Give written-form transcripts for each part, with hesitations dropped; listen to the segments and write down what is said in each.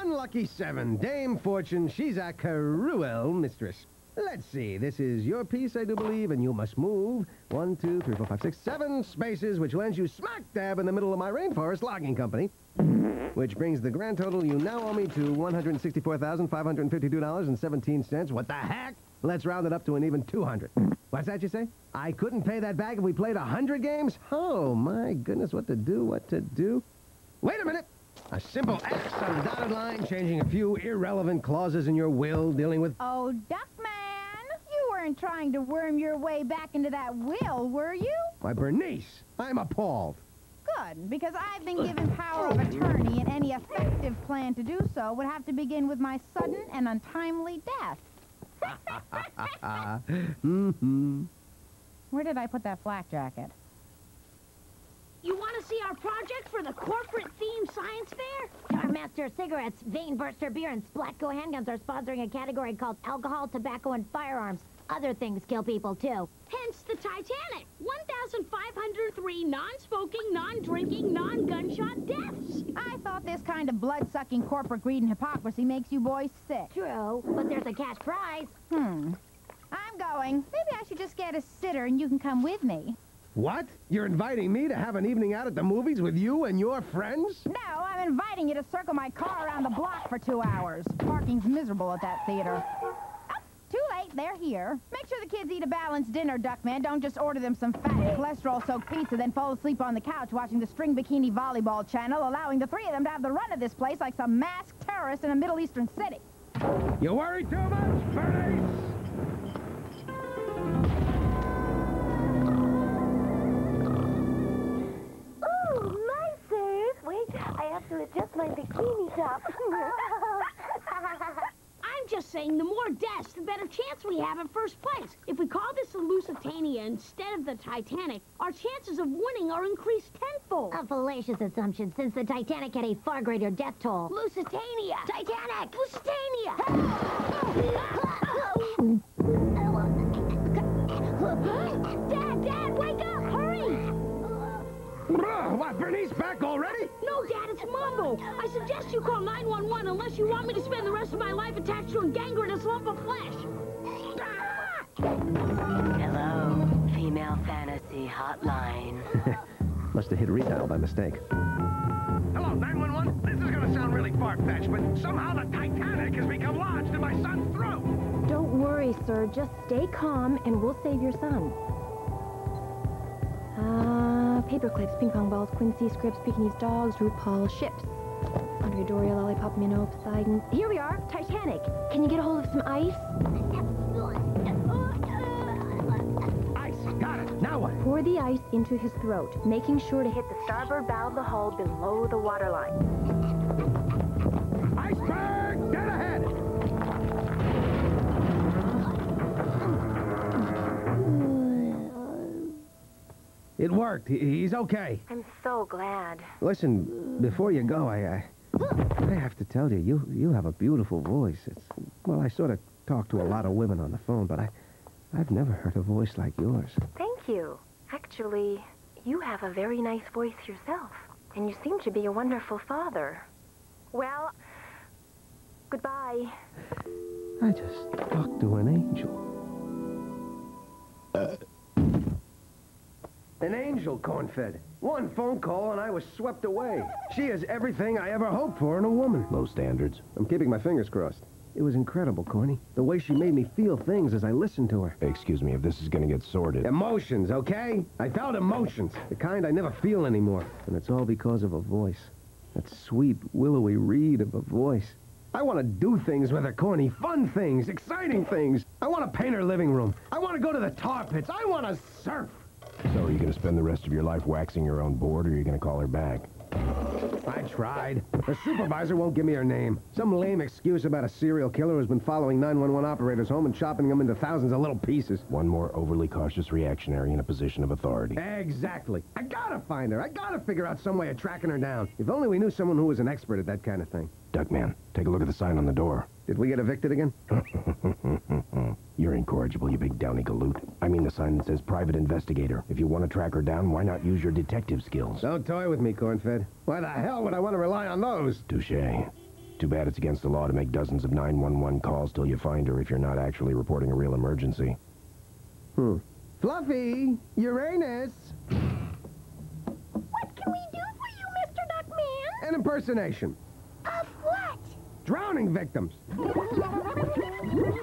Lucky 7, Dame Fortune, she's a cruel mistress. Let's see, this is your piece, I do believe, and you must move 1, 2, 3, 4, 5, 6, 7 spaces, which lands you smack dab in the middle of my rainforest logging company, which brings the grand total you now owe me to $164,552.17. What the heck? Let's round it up to an even 200. What's that you say? I couldn't pay that back if we played 100 games? Oh, my goodness, what to do, what to do? Wait a minute! A simple X on the dotted line, changing a few irrelevant clauses in your will, dealing with... Oh, Duckman! You weren't trying to worm your way back into that will, were you? Why, Bernice, I'm appalled. Good, because I've been given power of attorney, and any effective plan to do so would have to begin with my sudden and untimely death. Where did I put that flak jacket? You want to see our project for the corporate-themed science fair? Our Master Cigarettes, Vein Burster Beer, and Splatco handguns are sponsoring a category called alcohol, tobacco, and firearms. Other things kill people, too. Hence the Titanic. 1,503 non-smoking, non-drinking, non-gunshot deaths. I thought this kind of blood-sucking corporate greed and hypocrisy makes you boys sick. True, but there's a cash prize. I'm going. Maybe I should just get a sitter and you can come with me. What? You're inviting me to have an evening out at the movies with you and your friends? No, I'm inviting you to circle my car around the block for 2 hours. Parking's miserable at that theater. Oh, too late. They're here. Make sure the kids eat a balanced dinner, Duckman. Don't just order them some fat, cholesterol-soaked pizza, then fall asleep on the couch watching the string bikini volleyball channel, allowing the 3 of them to have the run of this place like some masked terrorists in a Middle Eastern city. You worry too much, Bernice! I have to adjust my bikini top. I'm just saying the more deaths, the better chance we have in first place. If we call this the Lusitania instead of the Titanic, our chances of winning are increased tenfold. A fallacious assumption, since the Titanic had a far greater death toll. Lusitania! Titanic! Lusitania! Dad, wake up! Hurry! What, Bernice back already? No, Dad, it's Mambo. I suggest you call 911 unless you want me to spend the rest of my life attached to a gangrenous lump of flesh. Hello, female fantasy hotline. Must have hit redial by mistake. Hello, 911. This is going to sound really far-fetched, but somehow the Titanic has become lodged in my son's throat. Don't worry, sir. Just stay calm, and we'll save your son. Paper clips, ping pong balls, Quincy, scripts, Pekingese dogs, RuPaul, ships. Andre Doria, Lollipop, Minnow, Poseidon. Here we are, Titanic. Can you get a hold of some ice? Ice, got it. Now what? Pour the ice into his throat, making sure to hit the starboard bow of the hull below the waterline. Iceberg, dead ahead! It worked. He's okay. I'm so glad. Listen, before you go, I have to tell you, you have a beautiful voice. Well, I sort of talk to a lot of women on the phone, but I've never heard a voice like yours. Thank you. Actually, you have a very nice voice yourself, and you seem to be a wonderful father. Well, goodbye. I just talked to an angel. An angel, corn-fed. One phone call and I was swept away. She is everything I ever hoped for in a woman. Low standards. I'm keeping my fingers crossed. It was incredible, Corny. The way she made me feel things as I listened to her. Excuse me, if this is gonna get sordid. Emotions, okay? I felt emotions. The kind I never feel anymore. And it's all because of a voice. That sweet, willowy reed of a voice. I want to do things with her, corny, fun things, exciting things. I want to paint her living room. I want to go to the tar pits. I want to surf. So are you going to spend the rest of your life waxing your own board, or are you going to call her back? I tried. Her supervisor won't give me her name. Some lame excuse about a serial killer who's been following 911 operators home and chopping them into thousands of little pieces. One more overly cautious reactionary in a position of authority. Exactly. I gotta find her. I gotta figure out some way of tracking her down. If only we knew someone who was an expert at that kind of thing. Duckman, take a look at the sign on the door. Did we get evicted again? You're incorrigible, you big downy galoot. I mean the sign that says private investigator. If you want to track her down, why not use your detective skills? Don't toy with me, cornfed. Why the hell would I want to rely on those? Touché. Too bad it's against the law to make dozens of 911 calls till you find her if you're not actually reporting a real emergency. Fluffy! Uranus! What can we do for you, Mr. Duckman? An impersonation. Of what? Drowning victims.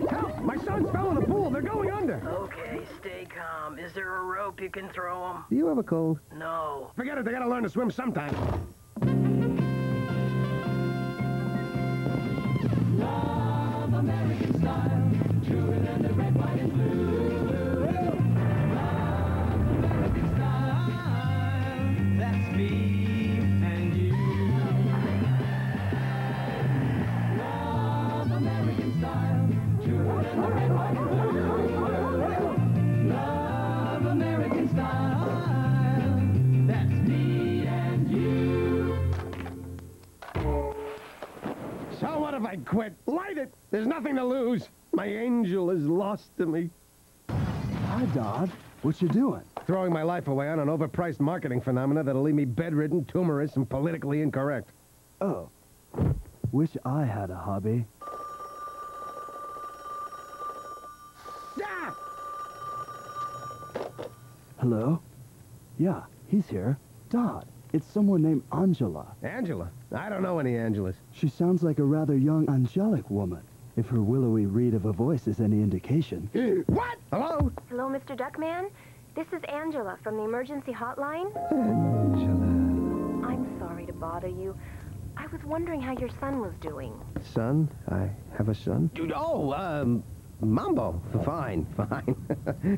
Help! My sons fell in the pool. They're going under. Okay, stay calm. Is there a rope you can throw them? Do you have a cold? No. Forget it. They gotta learn to swim sometime. Love American style, truer than the red, white, and blue. Love American style, that's me and you. Love American style, truer than the red, white, and blue. Love American style, that's me and you. So what if I quit? Light it! There's nothing to lose. My angel is lost to me. Hi, Dodd. What you doing? Throwing my life away on an overpriced marketing phenomena that'll leave me bedridden, tumorous, and politically incorrect. Oh. Wish I had a hobby. Ah! Hello? Yeah, he's here. Dodd, it's someone named Angela. Angela? I don't know any Angelas. She sounds like a rather young, angelic woman, if her willowy reed of a voice is any indication. What? Hello? Hello, Mr. Duckman. This is Angela from the emergency hotline. Angela. I'm sorry to bother you. I was wondering how your son was doing. Son? I have a son? Mambo. Fine, fine.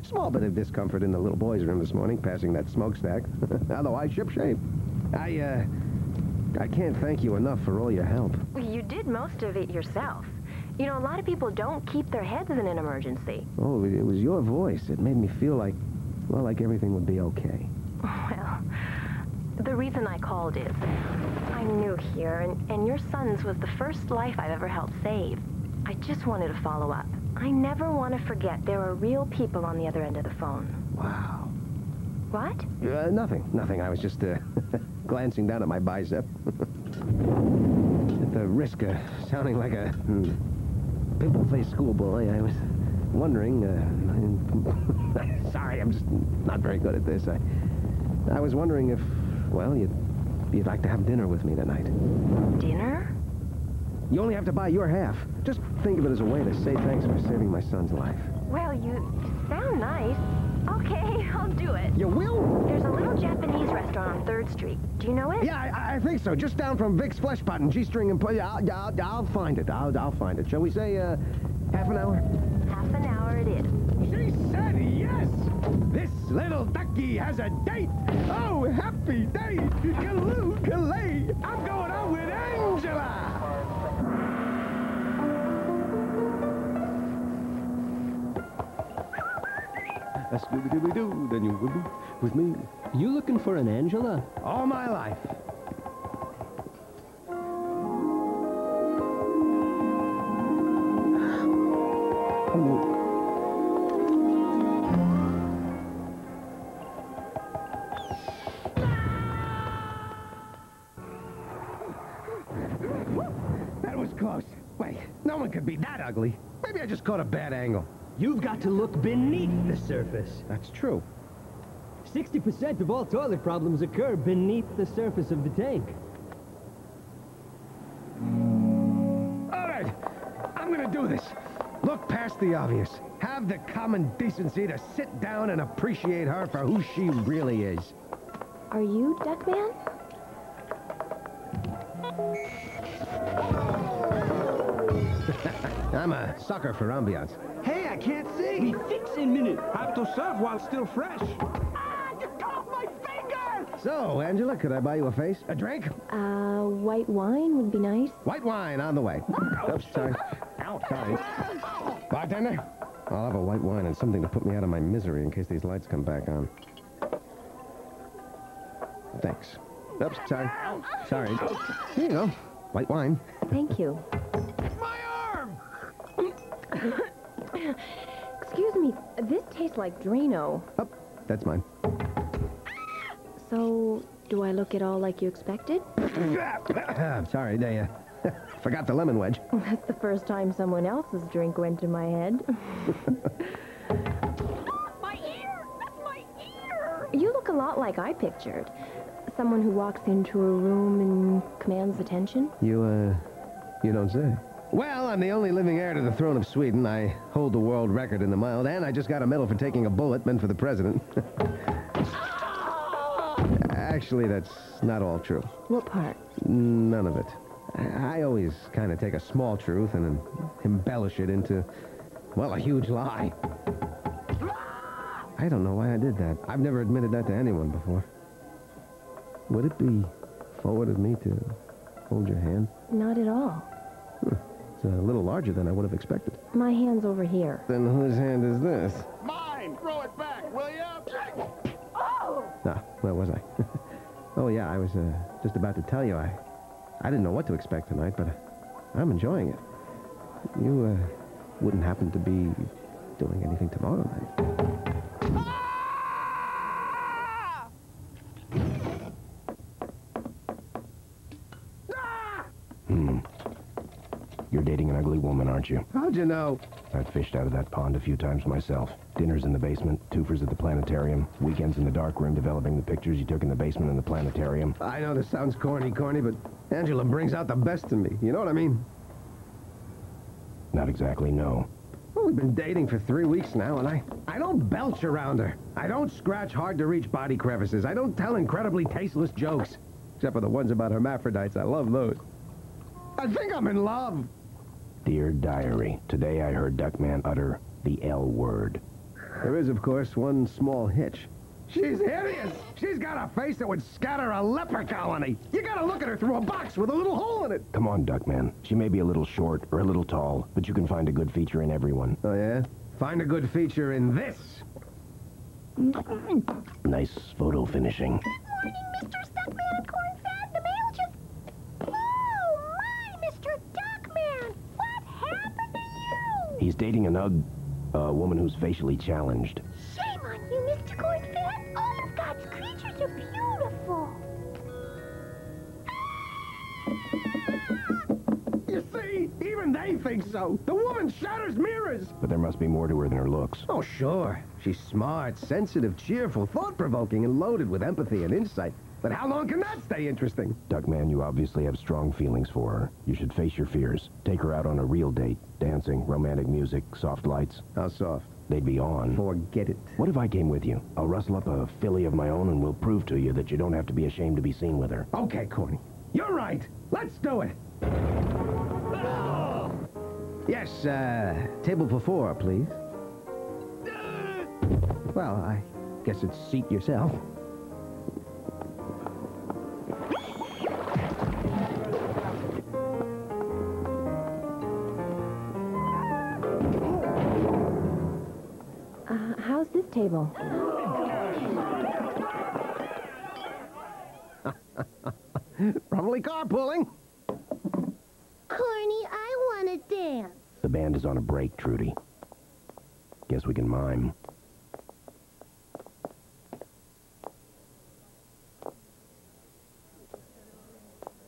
Small bit of discomfort in the little boy's room this morning, passing that smokestack. Otherwise, shipshape. I can't thank you enough for all your help. You did most of it yourself. You know, a lot of people don't keep their heads in an emergency. Oh, it was your voice. It made me feel like, well, like everything would be okay. Well, the reason I called is I'm new here, and your son's was the first life I've ever helped save. I just wanted to follow up. I never want to forget there are real people on the other end of the phone. Wow. What? Nothing. I was just glancing down at my bicep. At the risk of sounding like a pimple-faced schoolboy, I was wondering, sorry, I'm just not very good at this. I was wondering if, well, you'd like to have dinner with me tonight. Dinner? You only have to buy your half. Just think of it as a way to say thanks for saving my son's life. Well, you sound nice. Okay, I'll do it. You will? There's a little Japanese restaurant on 3rd Street. Do you know it? Yeah, I think so. Just down from Vic's Flesh Pot and G-String and... I'll find it. I'll find it. Shall we say, half an hour? Half an hour it is. She said yes! This little ducky has a date! Oh, happy day! Galoo, galay! I'm going out with Angela! A Scooby-Dooby-Doo, then you will be with me. You looking for an Angela? All my life. That was close. Wait, no one could be that ugly. Maybe I just caught a bad angle. You've got to look beneath the surface. That's true. 60% of all toilet problems occur beneath the surface of the tank. All right, I'm gonna do this. Look past the obvious. Have the common decency to sit down and appreciate her for who she really is. Are you Duckman? I'm a sucker for ambiance. Hey, I can't see. We fix in minute. Have to serve while still fresh. You cut off my finger! So, Angela, could I buy you a face? A drink? White wine would be nice. White wine on the way. Oops, sorry. Ow, sorry. Bartender, I'll have a white wine and something to put me out of my misery in case these lights come back on. Thanks. Oops, sorry. Sorry. Here you go. White wine. Thank you. My arm! Excuse me, this tastes like Drano. Oh, that's mine. So, do I look at all like you expected? Sorry, they forgot the lemon wedge. That's the first time someone else's drink went to my head. My ear! That's my ear! You look a lot like I pictured. Someone who walks into a room and commands attention. You don't say. Well, I'm the only living heir to the throne of Sweden. I hold the world record in the mild, and I just got a medal for taking a bullet meant for the president. Actually, that's not all true. What part? None of it. I always kind of take a small truth and then embellish it into, well, a huge lie. I don't know why I did that. I've never admitted that to anyone before. Would it be forward of me to hold your hand? Not at all. It's a little larger than I would have expected. My hand's over here. Then whose hand is this? Mine! Throw it back, will ya? Ah, where was I? Oh, yeah, I was just about to tell you. I didn't know what to expect tonight, but I'm enjoying it. You wouldn't happen to be doing anything tomorrow night. You're dating an ugly woman, aren't you? How'd you know? I've fished out of that pond a few times myself. Dinners in the basement, twofers at the planetarium, weekends in the dark room developing the pictures you took in the basement and the planetarium. I know this sounds corny, but Angela brings out the best in me. You know what I mean? Not exactly, no. Well, we've been dating for 3 weeks now, and I don't belch around her. I don't scratch hard-to-reach body crevices. I don't tell incredibly tasteless jokes. Except for the ones about hermaphrodites. I love those. I think I'm in love. Dear Diary, today I heard Duckman utter the L word. There is, of course, one small hitch. She's hideous. She's got a face that would scatter a leper colony. You gotta look at her through a box with a little hole in it. Come on, Duckman. She may be a little short or a little tall, but you can find a good feature in everyone. Oh, yeah? Find a good feature in this. Nice photo finishing. Good morning, Mr. Duckman and Cornfed. The mail just... Oh, my, Mr. Duckman! What happened to you? He's dating a woman who's facially challenged. Shame on you, Mr. Cornfed. All of God's creatures are beautiful. You see? Even they think so. The woman shatters mirrors. But there must be more to her than her looks. Oh, sure. She's smart, sensitive, cheerful, thought-provoking, and loaded with empathy and insight. But how long can that stay interesting? Duckman, you obviously have strong feelings for her. You should face your fears. Take her out on a real date. Dancing, romantic music, soft lights. How soft? They'd be on. Forget it. What if I came with you? I'll rustle up a filly of my own and we'll prove to you that you don't have to be ashamed to be seen with her. Okay, Corny. You're right. Let's do it. Yes, table for 4, please. Well, I guess it's seat yourself. How's this table? Probably carpooling. Corny, I want to dance. The band is on a break, Trudy. Guess we can mime.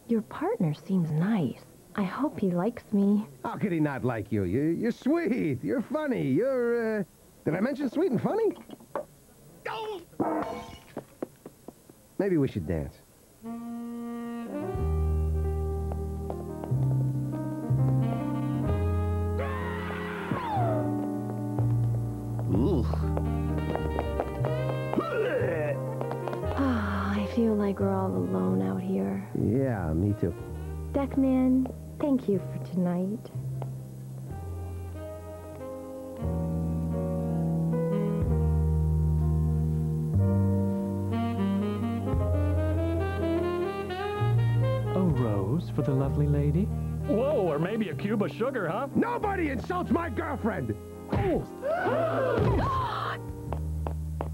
Your partner seems nice. I hope he likes me. How could he not like you? You're sweet. You're funny. You're, Did I mention sweet and funny? Maybe we should dance. I feel like we're all alone out here. Yeah, me too. Duckman, thank you for tonight. for the lovely lady? Whoa, or maybe a cube of sugar, huh? Nobody insults my girlfriend! Oh!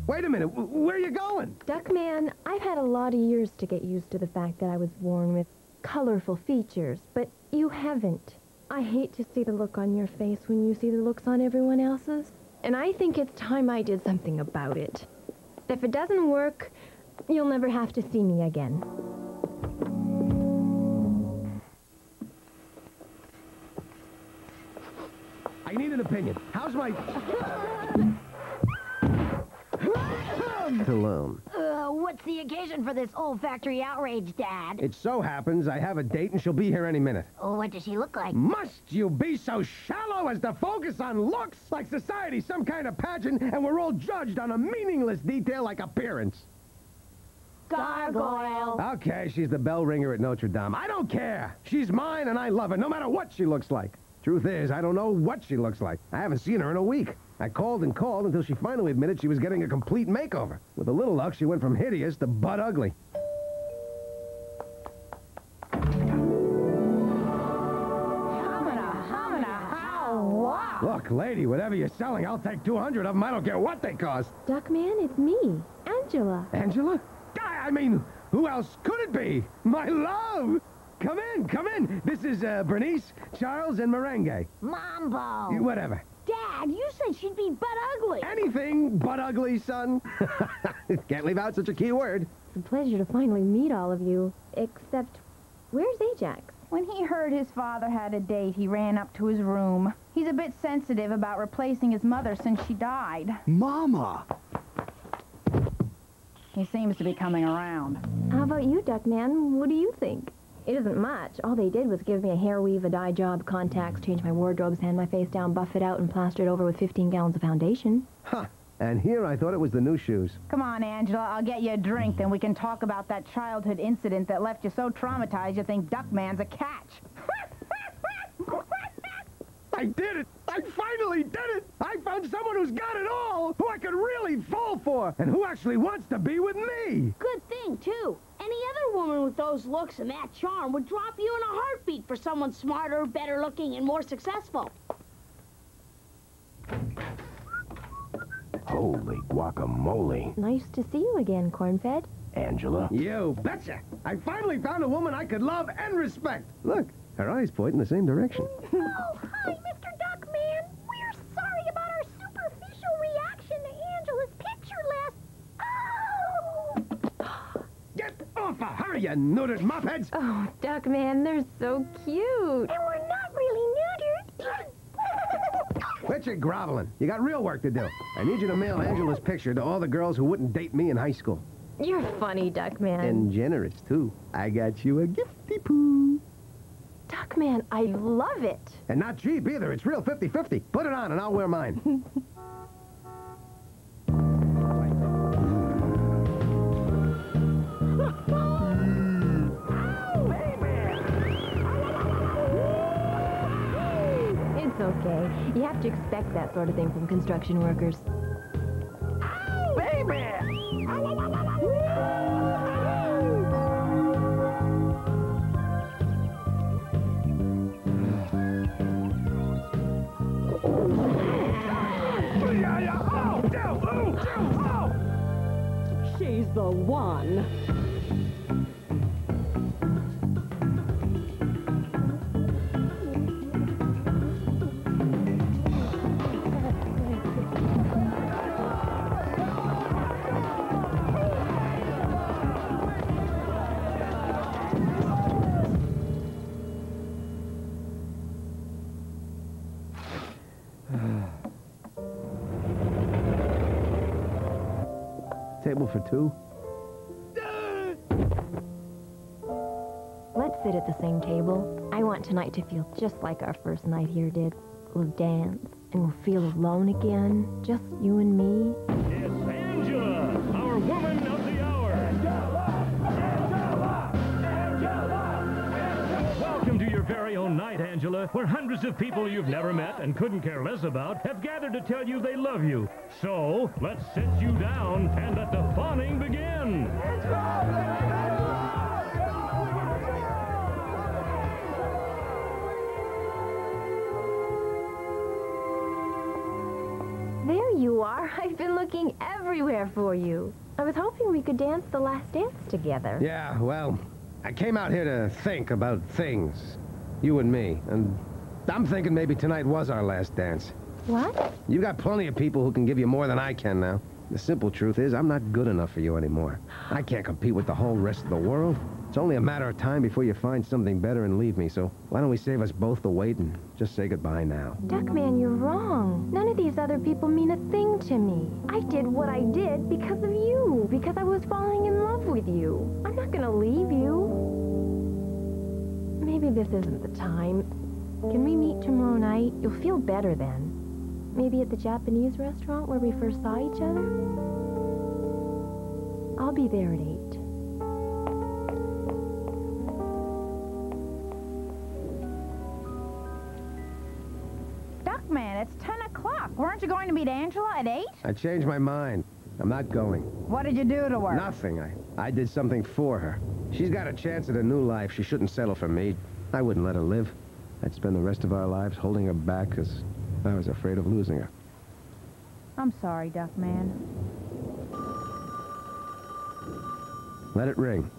Wait a minute, where are you going? Duckman, I've had a lot of years to get used to the fact that I was born with colorful features, but you haven't. I hate to see the look on your face when you see the looks on everyone else's, and I think it's time I did something about it. If it doesn't work, you'll never have to see me again. I need an opinion. How's my... Alone. What's the occasion for this olfactory outrage, Dad? It so happens I have a date and she'll be here any minute. Oh, what does she look like? Must you be so shallow as to focus on looks? Like society's some kind of pageant and we're all judged on a meaningless detail like appearance. Gargoyle. Okay, she's the bell ringer at Notre Dame. I don't care. She's mine and I love her, no matter what she looks like. Truth is, I don't know what she looks like. I haven't seen her in a week. I called and called until she finally admitted she was getting a complete makeover. With a little luck, she went from hideous to butt ugly. Wow. Look, lady, whatever you're selling, I'll take 200 of them. I don't care what they cost. Duckman, it's me, Angela. Angela? I mean, who else could it be? My love! Come in, come in. This is Bernice, Charles, and Merengue. Mambo. Whatever. Dad, you said she'd be butt ugly. Anything but ugly, son. Can't leave out such a key word. It's a pleasure to finally meet all of you. Except, where's Ajax? When he heard his father had a date, he ran up to his room. He's a bit sensitive about replacing his mother since she died. Mama! He seems to be coming around. How about you, Duckman? What do you think? It isn't much. All they did was give me a hair weave, a dye job, contacts, change my wardrobe, sand my face down, buff it out, and plaster it over with 15 gallons of foundation. Huh. And here I thought it was the new shoes. Come on, Angela, I'll get you a drink, then we can talk about that childhood incident that left you so traumatized you think Duckman's a catch. I did it! I finally did it! I found someone who's got it all, who I could really fall for, and who actually wants to be with me! Good thing, too. Any other woman with those looks and that charm would drop you in a heartbeat for someone smarter, better looking, and more successful. Holy guacamole. Nice to see you again, Cornfed. Angela? You betcha! I finally found a woman I could love and respect. Look, her eyes point in the same direction. Oh, hi, Mr. Duckman. We're sorry about our superficial reaction to Angela's picture list. Oh! Get off of her, you neutered muffheads! Oh, Duckman, they're so cute. And we're not really neutered. Quit your groveling. You got real work to do. I need you to mail Angela's picture to all the girls who wouldn't date me in high school. You're funny, Duckman. And generous, too. I got you a gifty-poo. Duckman, I love it. And not cheap either. It's real 50-50. Put it on and I'll wear mine. It's okay. You have to expect that sort of thing from construction workers. Baby! She's the one. Table for two? Let's sit at the same table. I want tonight to feel just like our first night here did. We'll dance, and we'll feel alone again. Just you and me. It's Angela, our woman of the hour. Welcome to your very own night, Angela, where hundreds of people you've never met and couldn't care less about have gathered to tell you they love you. So, let's sit you down and let the fawning begin. looking everywhere for you. I was hoping we could dance the last dance together. Yeah, well, I came out here to think about things. You and me. And I'm thinking maybe tonight was our last dance. What? You got plenty of people who can give you more than I can now. The simple truth is, I'm not good enough for you anymore. I can't compete with the whole rest of the world. It's only a matter of time before you find something better and leave me, so why don't we save us both the wait and just say goodbye now? Duckman, you're wrong. None of these other people mean a thing to me. I did what I did because of you, because I was falling in love with you. I'm not gonna leave you. Maybe this isn't the time. Can we meet tomorrow night? You'll feel better then. Maybe at the Japanese restaurant where we first saw each other? I'll be there at 8. Duckman, it's 10 o'clock. Weren't you going to meet Angela at 8? I changed my mind. I'm not going. What did you do to her? Nothing. I did something for her. She's got a chance at a new life. She shouldn't settle for me. I wouldn't let her live. I'd spend the rest of our lives holding her back because I was afraid of losing her. I'm sorry, Duckman. Let it ring.